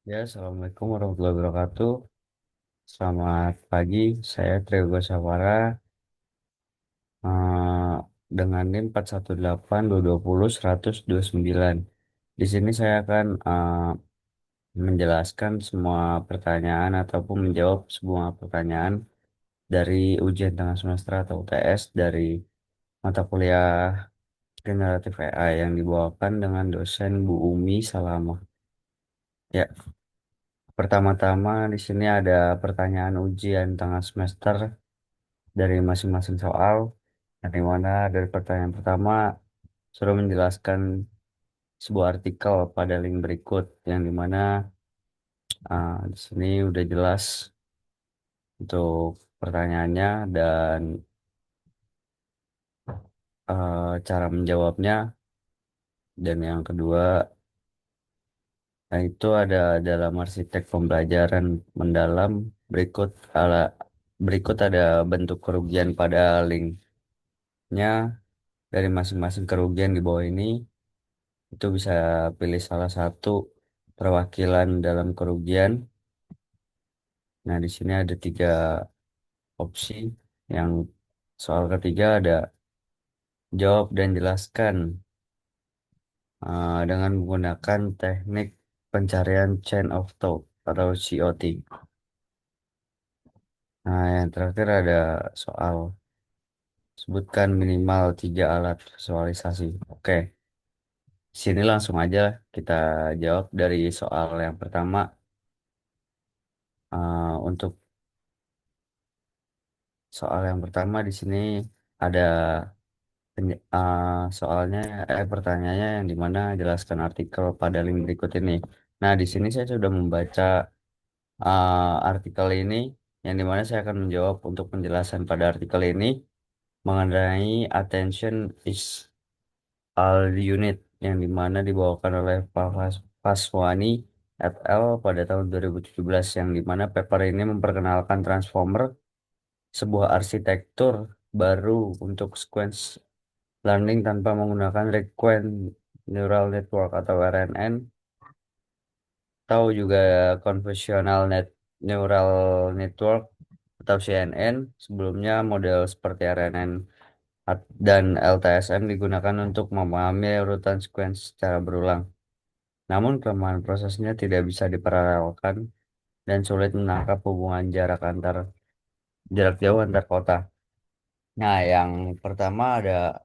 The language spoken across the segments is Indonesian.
Ya, Assalamualaikum warahmatullahi wabarakatuh. Selamat pagi, saya Triyogo Savara eh, dengan NIM 418220129. Di sini saya akan menjelaskan semua pertanyaan ataupun menjawab semua pertanyaan dari ujian tengah semester atau UTS dari mata kuliah Generatif AI yang dibawakan dengan dosen Bu Umi Salamah. Ya, pertama-tama di sini ada pertanyaan ujian tengah semester dari masing-masing soal. Yang dimana dari pertanyaan pertama sudah menjelaskan sebuah artikel pada link berikut yang dimana di sini udah jelas untuk pertanyaannya dan cara menjawabnya. Dan yang kedua itu ada dalam arsitek pembelajaran mendalam berikut ala berikut ada bentuk kerugian pada linknya dari masing-masing kerugian di bawah ini. Itu bisa pilih salah satu perwakilan dalam kerugian. Nah, di sini ada tiga opsi. Yang soal ketiga ada jawab dan jelaskan dengan menggunakan teknik pencarian chain of thought atau COT. Nah, yang terakhir ada soal sebutkan minimal tiga alat visualisasi. Oke, sini langsung aja kita jawab dari soal yang pertama. Untuk soal yang pertama di sini ada soalnya pertanyaannya yang dimana jelaskan artikel pada link berikut ini. Nah, di sini saya sudah membaca artikel ini yang dimana saya akan menjawab untuk penjelasan pada artikel ini mengenai attention is all you need yang dimana dibawakan oleh Pak Paswani et al. Pada tahun 2017 yang dimana paper ini memperkenalkan transformer sebuah arsitektur baru untuk sequence learning tanpa menggunakan Recurrent Neural Network atau RNN, tahu juga Convolutional Neural Network atau CNN. Sebelumnya model seperti RNN dan LTSM digunakan untuk memahami urutan sequence secara berulang. Namun kelemahan prosesnya tidak bisa diparalelkan dan sulit menangkap hubungan jarak jauh antar kota. Nah, yang pertama ada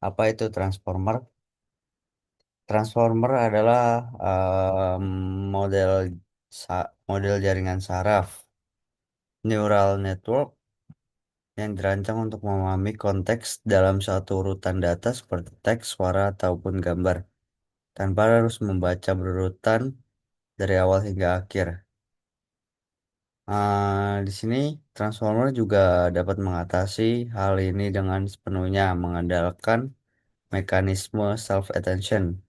apa itu transformer? Transformer adalah model model jaringan saraf neural network yang dirancang untuk memahami konteks dalam suatu urutan data seperti teks, suara, ataupun gambar, tanpa harus membaca berurutan dari awal hingga akhir. Di sini transformer juga dapat mengatasi hal ini dengan sepenuhnya mengandalkan mekanisme self-attention.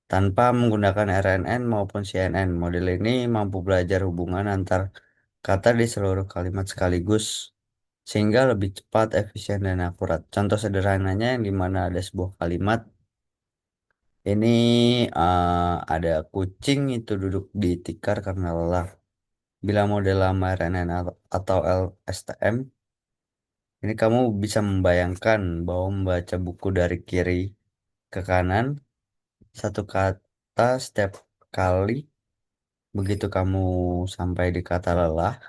Tanpa menggunakan RNN maupun CNN, model ini mampu belajar hubungan antar kata di seluruh kalimat sekaligus, sehingga lebih cepat, efisien, dan akurat. Contoh sederhananya yang dimana ada sebuah kalimat, ini ada kucing itu duduk di tikar karena lelah. Bila model lama RNN atau LSTM, ini kamu bisa membayangkan bahwa membaca buku dari kiri ke kanan, satu kata setiap kali. Begitu kamu sampai di kata lelah,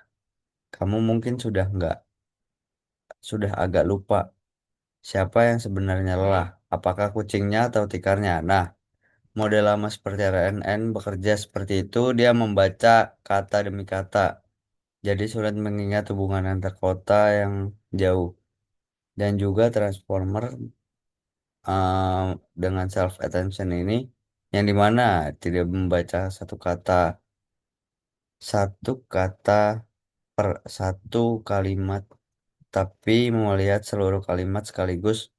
kamu mungkin sudah agak lupa siapa yang sebenarnya lelah, apakah kucingnya atau tikarnya. Nah, model lama seperti RNN bekerja seperti itu, dia membaca kata demi kata, jadi sulit mengingat hubungan antar kota yang jauh. Dan juga transformer eh, dengan self attention ini, yang dimana tidak membaca satu kata per satu kalimat tapi melihat seluruh kalimat sekaligus.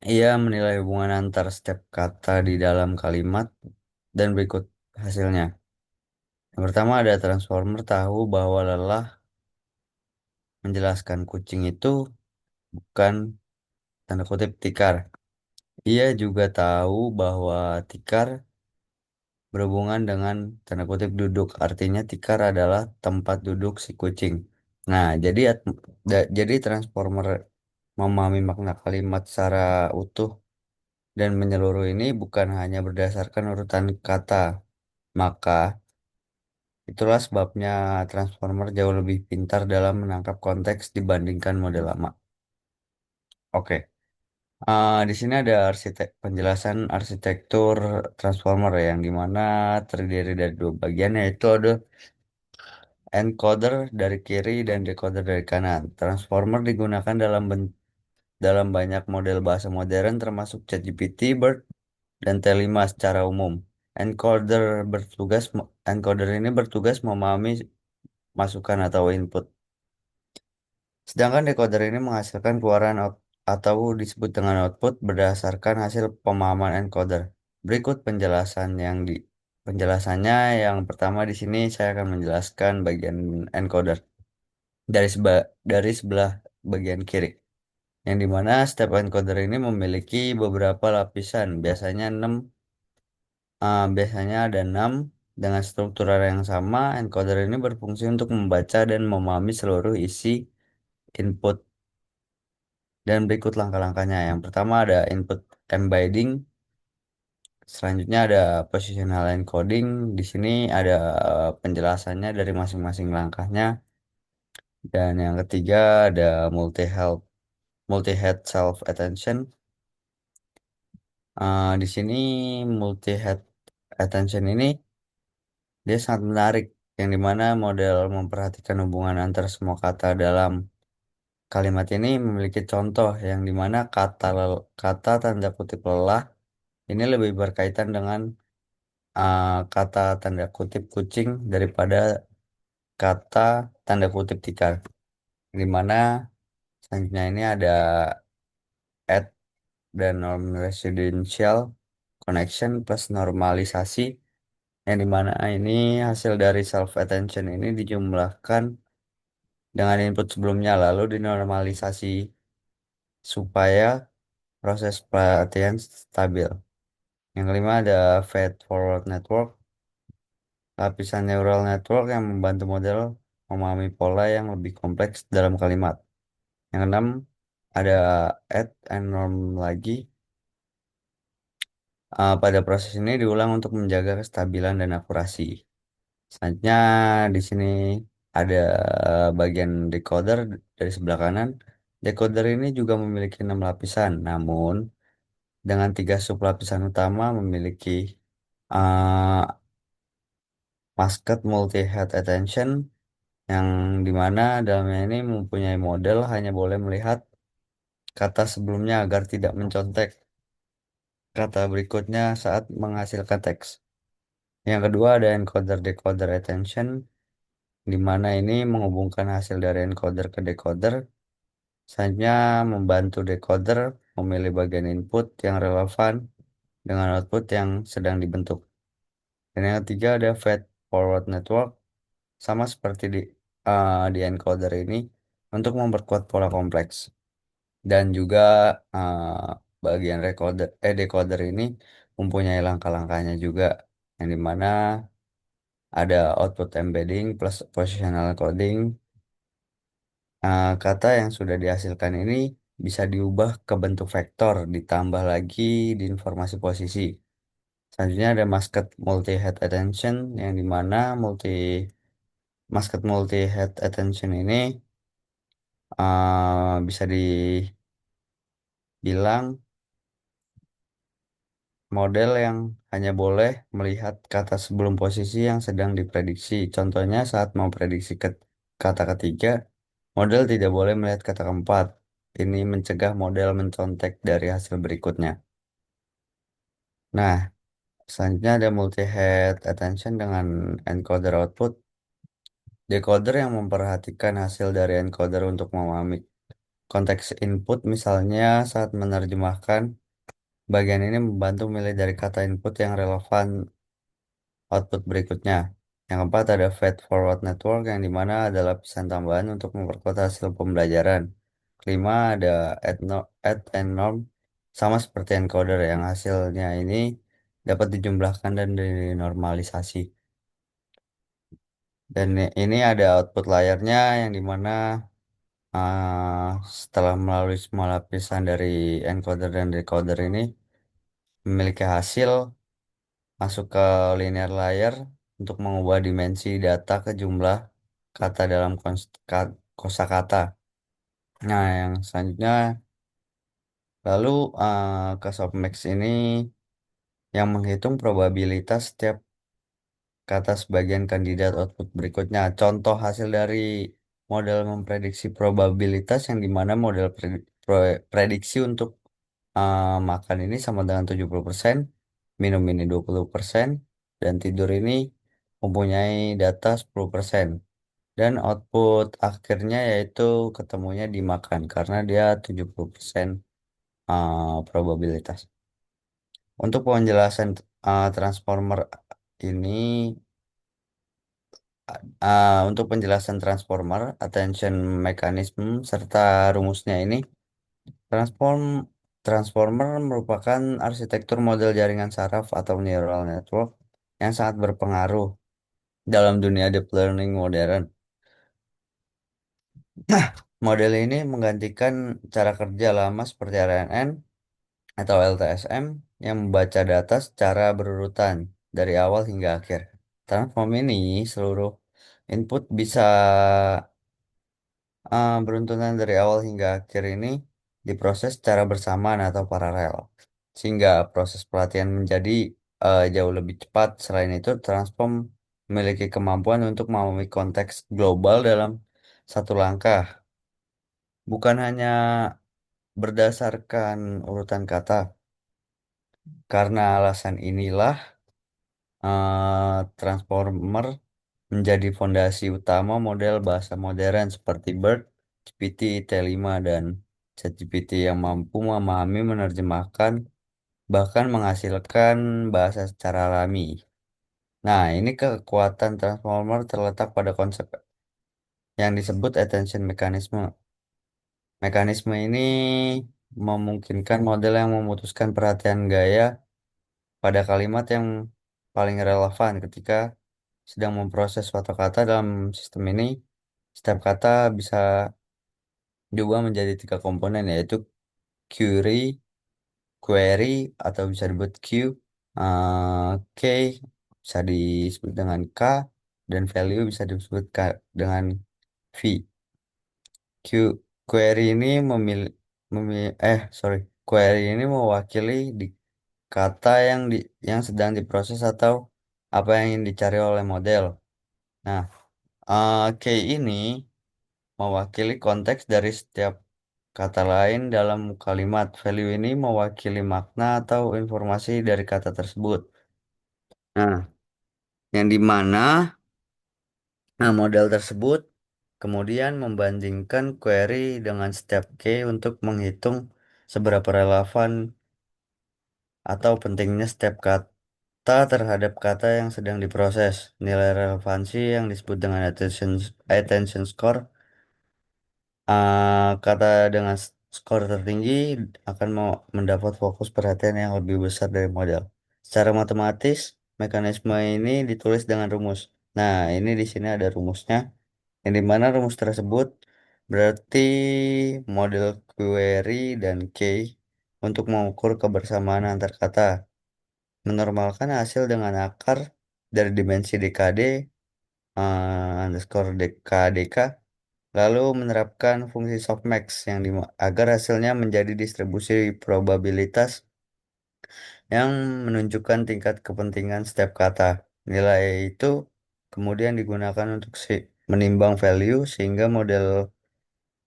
Ia menilai hubungan antar setiap kata di dalam kalimat dan berikut hasilnya. Yang pertama ada transformer tahu bahwa lelah menjelaskan kucing itu bukan tanda kutip tikar. Ia juga tahu bahwa tikar berhubungan dengan tanda kutip duduk. Artinya tikar adalah tempat duduk si kucing. Nah, jadi transformer memahami makna kalimat secara utuh dan menyeluruh ini bukan hanya berdasarkan urutan kata. Maka itulah sebabnya transformer jauh lebih pintar dalam menangkap konteks dibandingkan model lama. Oke. Di sini ada penjelasan arsitektur transformer yang dimana terdiri dari dua bagian, yaitu ada encoder dari kiri dan decoder dari kanan. Transformer digunakan dalam banyak model bahasa modern termasuk ChatGPT, BERT, dan T5 secara umum. Encoder ini bertugas memahami masukan atau input. Sedangkan decoder ini menghasilkan keluaran atau disebut dengan output berdasarkan hasil pemahaman encoder. Berikut penjelasannya yang pertama di sini saya akan menjelaskan bagian encoder dari sebelah bagian kiri. Yang dimana setiap encoder ini memiliki beberapa lapisan, biasanya ada 6 dengan struktur yang sama. Encoder ini berfungsi untuk membaca dan memahami seluruh isi input. Dan berikut langkah-langkahnya. Yang pertama ada input embedding, selanjutnya ada positional encoding. Di sini ada penjelasannya dari masing-masing langkahnya. Dan yang ketiga ada multi-head self attention. Di sini multi-head attention ini dia sangat menarik, yang dimana model memperhatikan hubungan antar semua kata dalam kalimat ini memiliki contoh yang dimana kata tanda kutip lelah ini lebih berkaitan dengan kata tanda kutip kucing daripada kata tanda kutip tikar. Di mana selanjutnya ini ada add dan norm residential connection plus normalisasi, yang dimana ini hasil dari self attention ini dijumlahkan dengan input sebelumnya lalu dinormalisasi supaya proses pelatihan stabil. Yang kelima ada feed forward network, lapisan neural network yang membantu model memahami pola yang lebih kompleks dalam kalimat. Yang keenam, ada add and norm lagi. Pada proses ini diulang untuk menjaga kestabilan dan akurasi. Selanjutnya di sini ada bagian decoder dari sebelah kanan. Decoder ini juga memiliki 6 lapisan, namun dengan 3 sublapisan utama memiliki uh, masket multi-head attention, yang dimana dalamnya ini mempunyai model hanya boleh melihat kata sebelumnya agar tidak mencontek kata berikutnya saat menghasilkan teks. Yang kedua ada encoder-decoder attention, di mana ini menghubungkan hasil dari encoder ke decoder. Selanjutnya membantu decoder memilih bagian input yang relevan dengan output yang sedang dibentuk. Dan yang ketiga ada feed forward network, sama seperti di encoder ini untuk memperkuat pola kompleks. Dan juga bagian decoder ini mempunyai langkah-langkahnya juga, yang dimana ada output embedding plus positional coding. Kata yang sudah dihasilkan ini bisa diubah ke bentuk vektor ditambah lagi di informasi posisi. Selanjutnya ada multi-head attention, yang dimana multi head attention ini bisa dibilang model yang hanya boleh melihat kata sebelum posisi yang sedang diprediksi. Contohnya saat mau prediksi kata ketiga, model tidak boleh melihat kata keempat. Ini mencegah model mencontek dari hasil berikutnya. Nah, selanjutnya ada multi-head attention dengan encoder output. Decoder yang memperhatikan hasil dari encoder untuk memahami konteks input, misalnya saat menerjemahkan, bagian ini membantu memilih dari kata input yang relevan output berikutnya. Yang keempat ada feed forward network, yang dimana ada lapisan tambahan untuk memperkuat hasil pembelajaran. Kelima ada add and norm, sama seperti encoder yang hasilnya ini dapat dijumlahkan dan dinormalisasi. Dan ini ada output layarnya yang dimana setelah melalui semua lapisan dari encoder dan decoder ini memiliki hasil masuk ke linear layer untuk mengubah dimensi data ke jumlah kata dalam kosakata. Nah, yang selanjutnya lalu ke softmax ini yang menghitung probabilitas setiap kata sebagian kandidat output berikutnya. Contoh hasil dari model memprediksi probabilitas yang dimana model prediksi untuk makan ini sama dengan 70%, minum ini 20%, dan tidur ini mempunyai data 10%. Dan output akhirnya yaitu ketemunya di makan karena dia 70% probabilitas. Untuk penjelasan transformer ini, untuk penjelasan transformer, attention mechanism, serta rumusnya ini, transform transformer merupakan arsitektur model jaringan saraf atau neural network yang sangat berpengaruh dalam dunia deep learning modern. Model ini menggantikan cara kerja lama seperti RNN atau LTSM yang membaca data secara berurutan dari awal hingga akhir. Transform ini seluruh input bisa beruntutan dari awal hingga akhir ini diproses secara bersamaan atau paralel, sehingga proses pelatihan menjadi jauh lebih cepat. Selain itu, transform memiliki kemampuan untuk memahami konteks global dalam satu langkah, bukan hanya berdasarkan urutan kata. Karena alasan inilah, transformer menjadi fondasi utama model bahasa modern seperti BERT, GPT, T5, dan ChatGPT yang mampu memahami, menerjemahkan, bahkan menghasilkan bahasa secara alami. Nah, ini kekuatan transformer terletak pada konsep yang disebut attention mechanism. Mekanisme ini memungkinkan model yang memutuskan perhatian gaya pada kalimat yang paling relevan ketika sedang memproses suatu kata. Dalam sistem ini, setiap kata bisa diubah menjadi tiga komponen, yaitu query, query atau bisa disebut Q, K bisa disebut dengan K, dan value bisa disebut dengan V. Q query ini sorry, query ini mewakili di kata yang sedang diproses atau apa yang ingin dicari oleh model. Nah, K ini mewakili konteks dari setiap kata lain dalam kalimat. Value ini mewakili makna atau informasi dari kata tersebut. Nah, yang dimana model tersebut kemudian membandingkan query dengan step K untuk menghitung seberapa relevan atau pentingnya setiap kata terhadap kata yang sedang diproses. Nilai relevansi yang disebut dengan attention score. Kata dengan skor tertinggi akan mau mendapat fokus perhatian yang lebih besar dari model. Secara matematis, mekanisme ini ditulis dengan rumus. Nah, ini di sini ada rumusnya, yang dimana rumus tersebut berarti model query dan key untuk mengukur kebersamaan antar kata, menormalkan hasil dengan akar dari dimensi DKD underscore DKDK. Lalu menerapkan fungsi softmax agar hasilnya menjadi distribusi probabilitas yang menunjukkan tingkat kepentingan setiap kata. Nilai itu kemudian digunakan untuk menimbang value sehingga model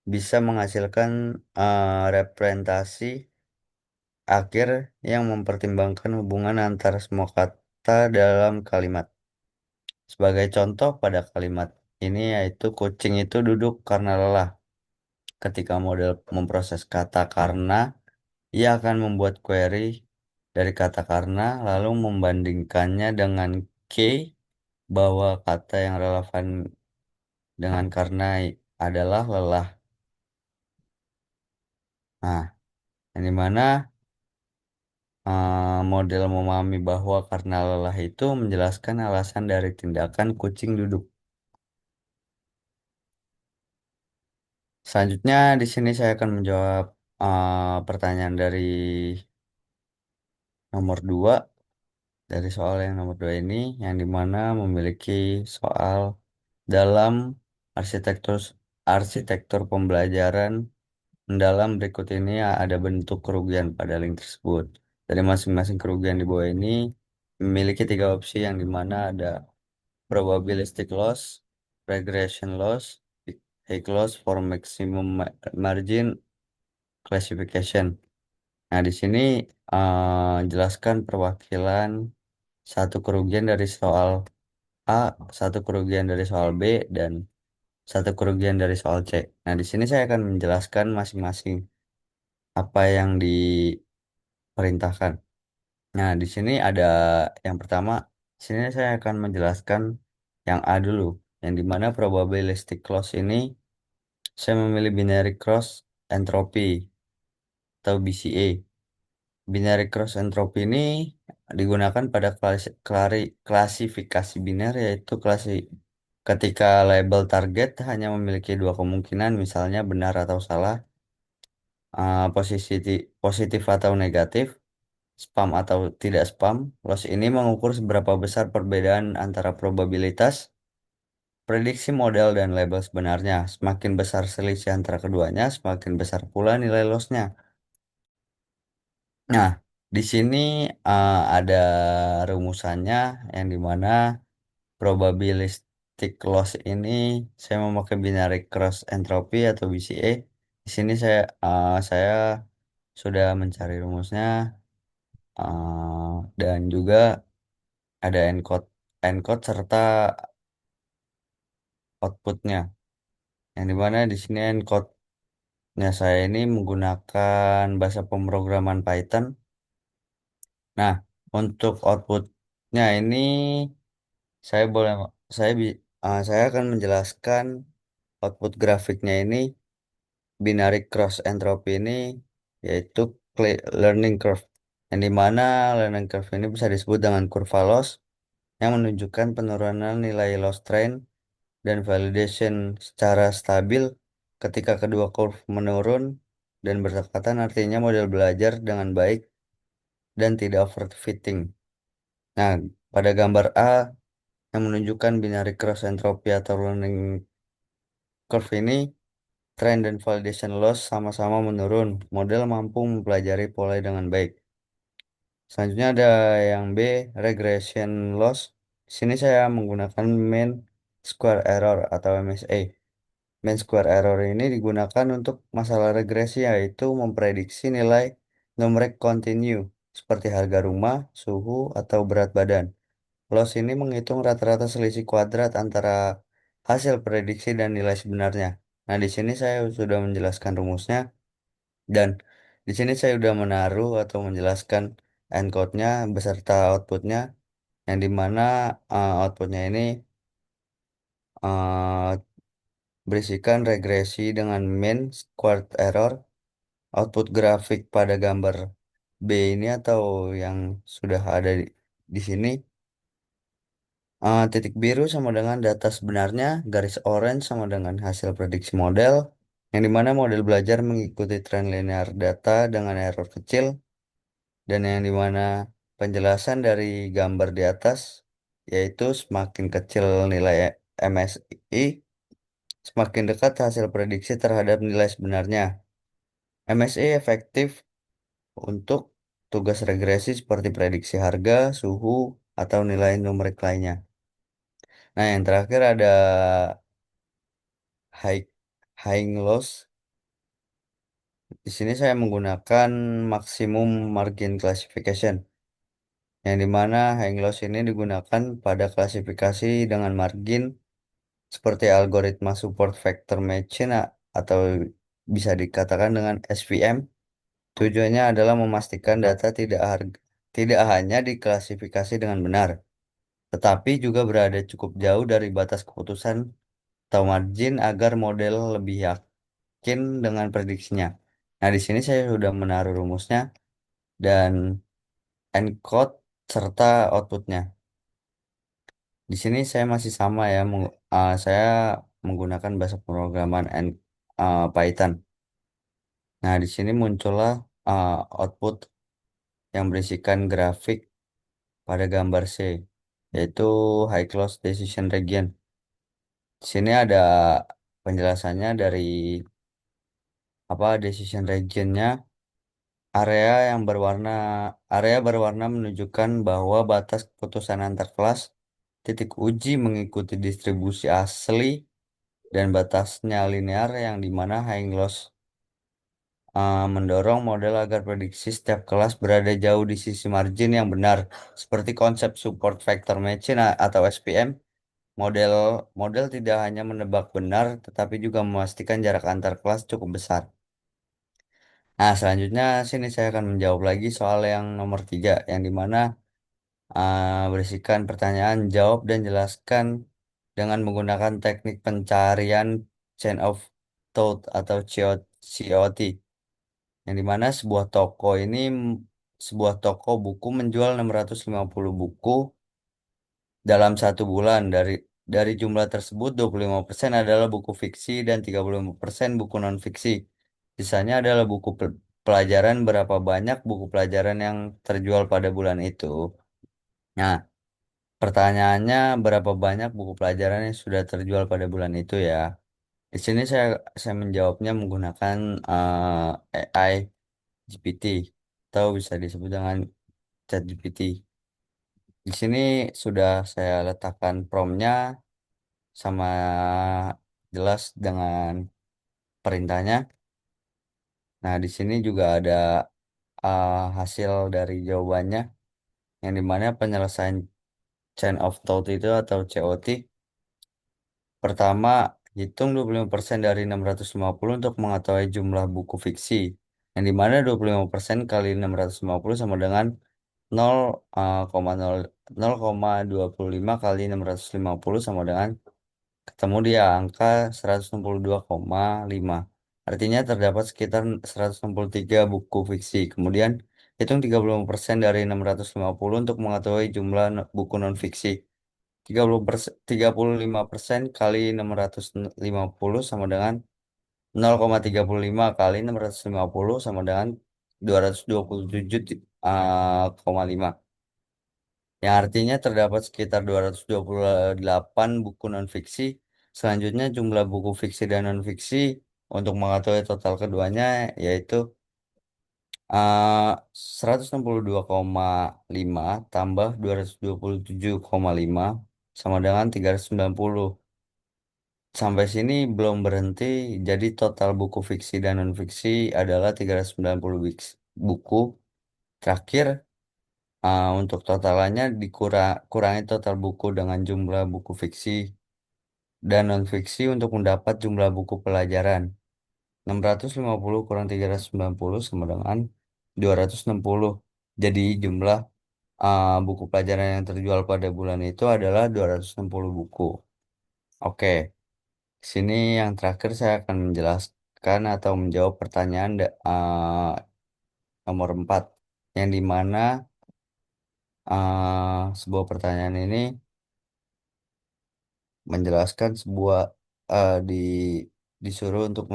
bisa menghasilkan representasi akhir yang mempertimbangkan hubungan antara semua kata dalam kalimat. Sebagai contoh pada kalimat ini yaitu kucing itu duduk karena lelah. Ketika model memproses kata karena, ia akan membuat query dari kata karena, lalu membandingkannya dengan key bahwa kata yang relevan dengan karena adalah lelah. Nah, yang dimana Model memahami bahwa karena lelah itu menjelaskan alasan dari tindakan kucing duduk. Selanjutnya di sini saya akan menjawab pertanyaan dari nomor 2 dari soal yang nomor 2 ini yang dimana memiliki soal dalam arsitektur arsitektur pembelajaran mendalam berikut ini ada bentuk kerugian pada link tersebut. Dari masing-masing kerugian di bawah ini memiliki tiga opsi yang dimana ada probabilistic loss, regression loss, high loss for maximum margin classification. Nah, di sini jelaskan perwakilan satu kerugian dari soal A, satu kerugian dari soal B, dan satu kerugian dari soal C. Nah, di sini saya akan menjelaskan masing-masing apa yang diperintahkan. Nah, di sini ada yang pertama, di sini saya akan menjelaskan yang A dulu, yang dimana probabilistic loss ini saya memilih binary cross entropy atau BCA. Binary cross entropy ini digunakan pada klasifikasi biner yaitu ketika label target hanya memiliki dua kemungkinan, misalnya benar atau salah, positif atau negatif, spam atau tidak spam. Loss ini mengukur seberapa besar perbedaan antara probabilitas, prediksi model, dan label sebenarnya. Semakin besar selisih antara keduanya, semakin besar pula nilai lossnya. Nah, di sini ada rumusannya yang dimana probabilistic loss ini saya memakai binary cross entropy atau BCA. Di sini saya sudah mencari rumusnya dan juga ada encode serta outputnya. Yang dimana di sini encode-nya saya ini menggunakan bahasa pemrograman Python. Nah, untuk outputnya ini saya boleh saya akan menjelaskan output grafiknya ini binary cross entropy ini yaitu learning curve. Yang dimana learning curve ini bisa disebut dengan kurva loss yang menunjukkan penurunan nilai loss trend dan validation secara stabil ketika kedua curve menurun dan berdekatan, artinya model belajar dengan baik dan tidak overfitting. Nah, pada gambar A yang menunjukkan binary cross entropy atau learning curve ini, trend dan validation loss sama-sama menurun. Model mampu mempelajari pola dengan baik. Selanjutnya ada yang B, regression loss. Di sini saya menggunakan mean square error atau MSA. Mean square error ini digunakan untuk masalah regresi, yaitu memprediksi nilai numerik kontinu seperti harga rumah, suhu, atau berat badan. Loss ini menghitung rata-rata selisih kuadrat antara hasil prediksi dan nilai sebenarnya. Nah, di sini saya sudah menjelaskan rumusnya dan di sini saya sudah menaruh atau menjelaskan encode-nya beserta outputnya, yang dimana outputnya ini uh, berisikan regresi dengan mean squared error. Output grafik pada gambar B ini atau yang sudah ada di sini, titik biru sama dengan data sebenarnya, garis orange sama dengan hasil prediksi model, yang dimana model belajar mengikuti tren linear data dengan error kecil, dan yang dimana penjelasan dari gambar di atas, yaitu semakin kecil nilai MSI, semakin dekat hasil prediksi terhadap nilai sebenarnya. MSI efektif untuk tugas regresi seperti prediksi harga, suhu, atau nilai numerik lainnya. Nah, yang terakhir ada high high loss. Di sini saya menggunakan maximum margin classification, yang dimana high loss ini digunakan pada klasifikasi dengan margin seperti algoritma support vector matching atau bisa dikatakan dengan SVM. Tujuannya adalah memastikan data tidak hanya diklasifikasi dengan benar, tetapi juga berada cukup jauh dari batas keputusan atau margin agar model lebih yakin dengan prediksinya. Nah, di sini saya sudah menaruh rumusnya dan encode serta outputnya. Di sini saya masih sama ya, saya menggunakan bahasa pemrograman Python. Nah, di sini muncullah output yang berisikan grafik pada gambar C, yaitu high close decision region. Di sini ada penjelasannya dari apa decision regionnya. Area yang berwarna area berwarna menunjukkan bahwa batas keputusan antar kelas. Titik uji mengikuti distribusi asli dan batasnya linear yang dimana high loss mendorong model agar prediksi setiap kelas berada jauh di sisi margin yang benar. Seperti konsep support vector matching atau SPM, model model tidak hanya menebak benar, tetapi juga memastikan jarak antar kelas cukup besar. Nah, selanjutnya sini saya akan menjawab lagi soal yang nomor 3, yang dimana berisikan pertanyaan, jawab dan jelaskan dengan menggunakan teknik pencarian chain of thought atau COT, yang dimana sebuah toko buku menjual 650 buku dalam 1 bulan. Dari jumlah tersebut 25% adalah buku fiksi dan 35% buku non fiksi. Sisanya adalah buku pelajaran. Berapa banyak buku pelajaran yang terjual pada bulan itu? Nah, pertanyaannya, berapa banyak buku pelajaran yang sudah terjual pada bulan itu ya? Di sini saya menjawabnya menggunakan AI GPT, atau bisa disebut dengan ChatGPT. Di sini sudah saya letakkan promptnya sama jelas dengan perintahnya. Nah, di sini juga ada hasil dari jawabannya, yang dimana penyelesaian chain of thought itu atau COT. Pertama, hitung 25% dari 650 untuk mengetahui jumlah buku fiksi. Yang dimana 25% kali 650 sama dengan 0,25 kali 650 sama dengan, ketemu dia angka 162,5. Artinya terdapat sekitar 163 buku fiksi. Kemudian hitung 35% dari 650 untuk mengetahui jumlah buku non fiksi. 35% kali 650 sama dengan 0,35 kali 650 sama dengan 227,5, yang artinya terdapat sekitar 228 buku non-fiksi. Selanjutnya jumlah buku fiksi dan non-fiksi untuk mengetahui total keduanya, yaitu 162,5 tambah 227,5 sama dengan 390. Sampai sini belum berhenti, jadi total buku fiksi dan non-fiksi adalah 390 buku. Terakhir, untuk totalannya kurangi total buku dengan jumlah buku fiksi dan non-fiksi untuk mendapat jumlah buku pelajaran. 650 kurang 390 sama dengan 260. Jadi jumlah buku pelajaran yang terjual pada bulan itu adalah 260 buku. Oke. Sini yang terakhir saya akan menjelaskan atau menjawab pertanyaan nomor 4, yang dimana sebuah pertanyaan ini menjelaskan disuruh untuk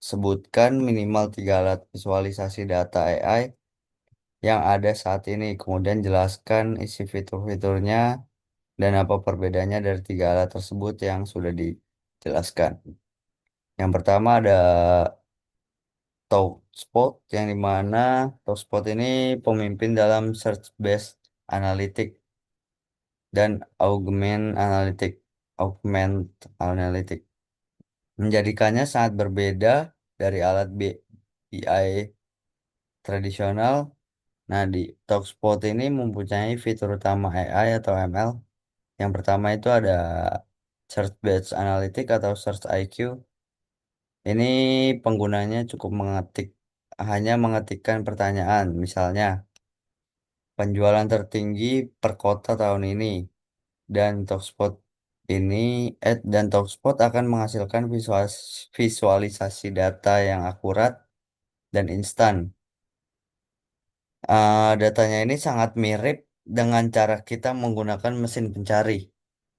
sebutkan minimal 3 alat visualisasi data AI yang ada saat ini. Kemudian jelaskan isi fitur-fiturnya dan apa perbedaannya dari 3 alat tersebut yang sudah dijelaskan. Yang pertama ada TalkSpot, yang dimana TalkSpot ini pemimpin dalam search based analytic dan augment analytic, menjadikannya sangat berbeda dari alat BI tradisional. Nah, di TalkSpot ini mempunyai fitur utama AI atau ML. Yang pertama itu ada search based analytic atau search IQ. Ini penggunanya cukup hanya mengetikkan pertanyaan, misalnya penjualan tertinggi per kota tahun ini, dan TalkSpot ini dan TalkSpot akan menghasilkan visualisasi data yang akurat dan instan. Datanya ini sangat mirip dengan cara kita menggunakan mesin pencari.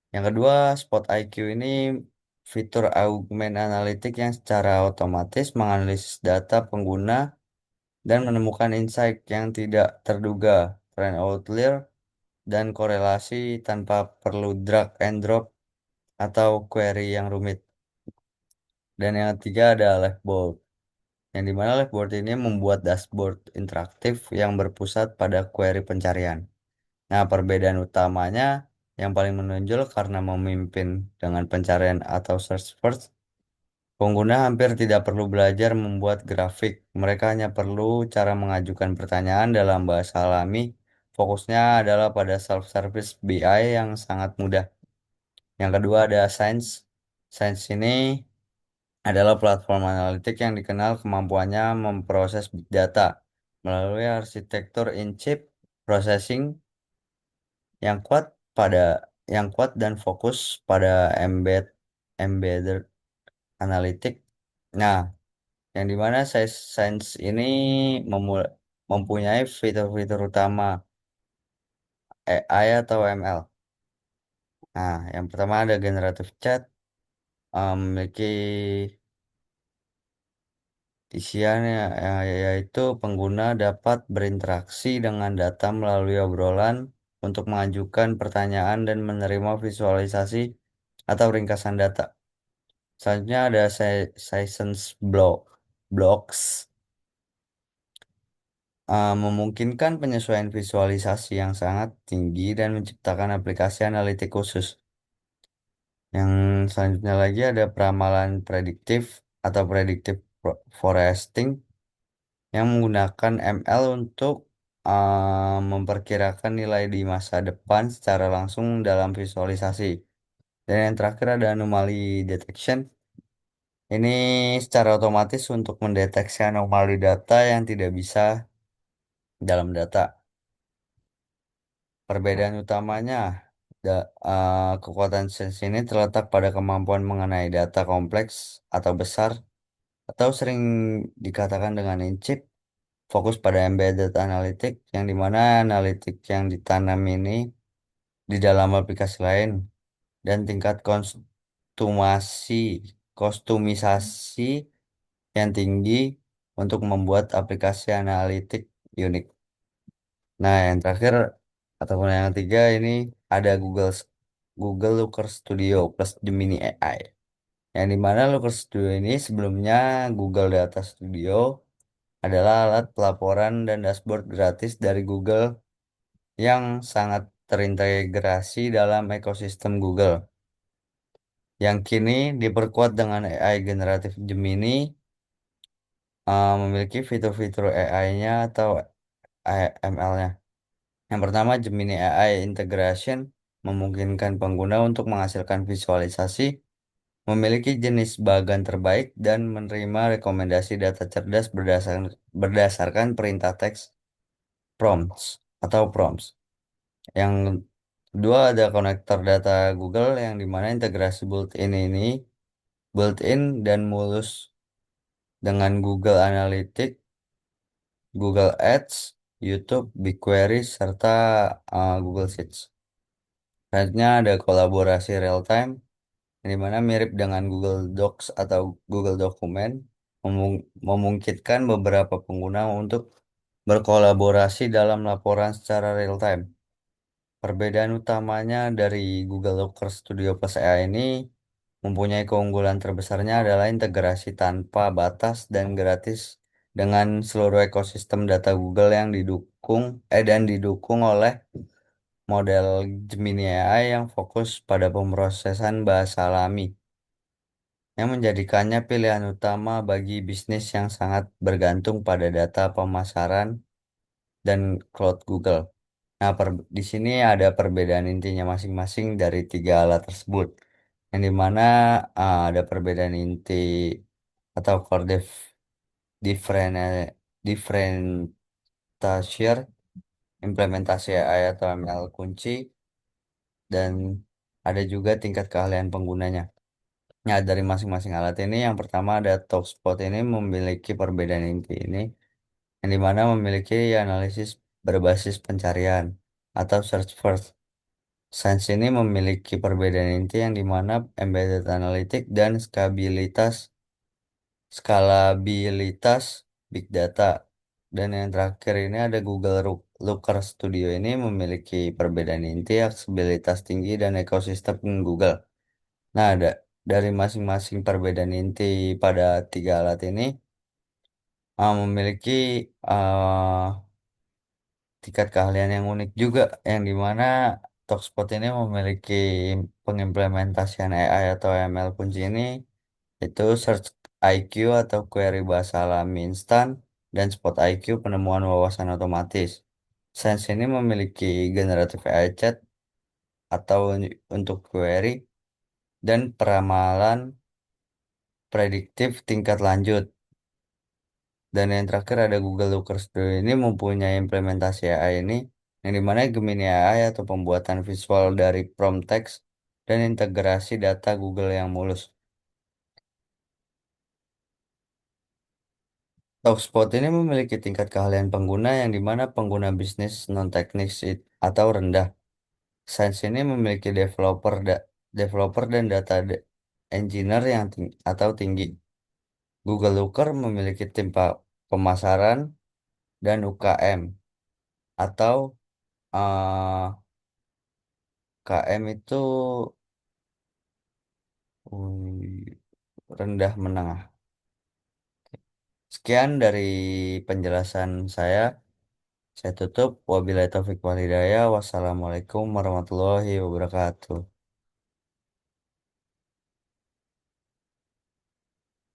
Yang kedua, Spot IQ ini fitur augmented analytic yang secara otomatis menganalisis data pengguna dan menemukan insight yang tidak terduga, trend outlier, dan korelasi tanpa perlu drag and drop atau query yang rumit. Dan yang ketiga ada Liveboard, yang dimana Liveboard ini membuat dashboard interaktif yang berpusat pada query pencarian. Nah, perbedaan utamanya yang paling menonjol karena memimpin dengan pencarian atau search first, pengguna hampir tidak perlu belajar membuat grafik. Mereka hanya perlu cara mengajukan pertanyaan dalam bahasa alami. Fokusnya adalah pada self-service BI yang sangat mudah. Yang kedua ada Science. Science ini adalah platform analitik yang dikenal kemampuannya memproses big data melalui arsitektur in-chip processing yang kuat pada yang kuat dan fokus pada embedded analitik. Nah, yang dimana Science ini mempunyai fitur-fitur utama AI atau ML. Nah, yang pertama ada generative chat, memiliki isiannya yaitu pengguna dapat berinteraksi dengan data melalui obrolan untuk mengajukan pertanyaan dan menerima visualisasi atau ringkasan data. Selanjutnya ada Sessions Blocks, memungkinkan penyesuaian visualisasi yang sangat tinggi dan menciptakan aplikasi analitik khusus. Yang selanjutnya lagi ada peramalan prediktif atau forecasting yang menggunakan ML untuk memperkirakan nilai di masa depan secara langsung dalam visualisasi. Dan yang terakhir ada anomaly detection. Ini secara otomatis untuk mendeteksi anomali data yang tidak bisa dalam data. Perbedaan utamanya, kekuatan Sense ini terletak pada kemampuan mengenai data kompleks atau besar, atau sering dikatakan dengan in-chip, fokus pada embedded analytic, yang dimana analitik yang ditanam ini di dalam aplikasi lain, dan tingkat kostumisasi yang tinggi untuk membuat aplikasi analitik unik. Nah, yang terakhir ataupun yang ketiga ini ada Google Looker Studio plus Gemini AI. Yang dimana Looker Studio ini sebelumnya Google Data Studio adalah alat pelaporan dan dashboard gratis dari Google yang sangat terintegrasi dalam ekosistem Google. Yang kini diperkuat dengan AI generatif Gemini, memiliki fitur-fitur AI-nya atau ML-nya. Yang pertama, Gemini AI Integration memungkinkan pengguna untuk menghasilkan visualisasi, memiliki jenis bagan terbaik, dan menerima rekomendasi data cerdas berdasarkan perintah teks prompts atau prompts. Yang kedua ada konektor data Google yang dimana integrasi built-in dan mulus dengan Google Analytics, Google Ads, YouTube, BigQuery, serta Google Sheets. Selanjutnya ada kolaborasi real time, yang dimana mirip dengan Google Docs atau Google Dokumen, memungkinkan beberapa pengguna untuk berkolaborasi dalam laporan secara real time. Perbedaan utamanya dari Google Looker Studio Plus AI ini mempunyai keunggulan terbesarnya adalah integrasi tanpa batas dan gratis dengan seluruh ekosistem data Google yang didukung oleh model Gemini AI yang fokus pada pemrosesan bahasa alami, yang menjadikannya pilihan utama bagi bisnis yang sangat bergantung pada data pemasaran dan cloud Google. Nah, di sini ada perbedaan intinya masing-masing dari tiga alat tersebut, yang dimana ada perbedaan inti atau different, differentiator, implementasi AI atau ML kunci, dan ada juga tingkat keahlian penggunanya. Ya, dari masing-masing alat ini, yang pertama ada TalkSpot ini memiliki perbedaan inti ini. yang dimana memiliki analisis berbasis pencarian atau search first. Sains ini memiliki perbedaan inti yang dimana embedded analytic dan skalabilitas big data. Dan yang terakhir ini ada Looker Studio ini memiliki perbedaan inti, aksesibilitas tinggi, dan ekosistem Google. Nah, dari masing-masing perbedaan inti pada tiga alat ini memiliki tingkat keahlian yang unik juga, yang dimana Talkspot ini memiliki pengimplementasian AI atau ML kunci ini, itu Search IQ atau query bahasa alami instan, dan Spot IQ penemuan wawasan otomatis. Sains ini memiliki generatif AI chat atau untuk query dan peramalan prediktif tingkat lanjut. Dan yang terakhir ada Google Looker Studio ini mempunyai implementasi AI ini yang dimana Gemini AI atau pembuatan visual dari prompt text dan integrasi data Google yang mulus. Talkspot ini memiliki tingkat keahlian pengguna yang dimana pengguna bisnis non-teknis atau rendah. Sains ini memiliki developer dan engineer yang atau tinggi. Google Looker memiliki tim pemasaran dan UKM atau KM itu rendah menengah. Sekian dari penjelasan saya. Saya tutup. Wabillahi taufiq wal hidayah. Wassalamualaikum warahmatullahi wabarakatuh.